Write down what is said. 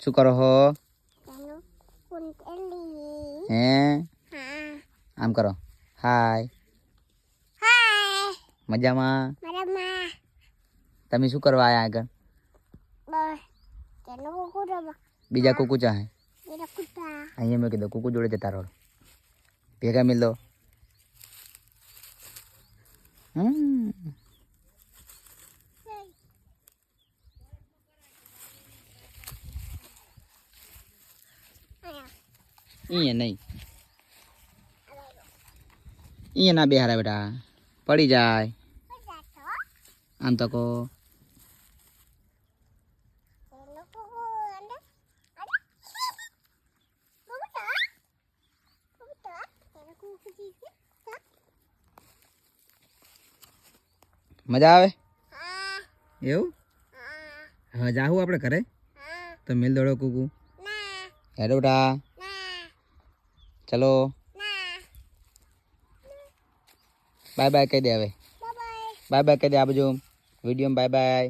શું કરો હો? હે આમ કરો. હાય મજામાં? તમે શું કરવા આયા આગળ? બીજા કુકુ ચાહે અહીંયા મેં કીધું કુકુ જોડે જતા રહો. ભેગા મિલ દો. અહીંયા નહીં, અહીંયા ના બેહારા બેટા, પડી જાય. આમ તો કહો. મજા આવે એવું? હવે જાહું આપણે ઘરે તો મિલ દોડો કુકુ. હેડો બેટા, ચલો બાય બાય કહી દે. હવે બાય બાય કહી દે. આ બાજુ વિડીયો બાય બાય.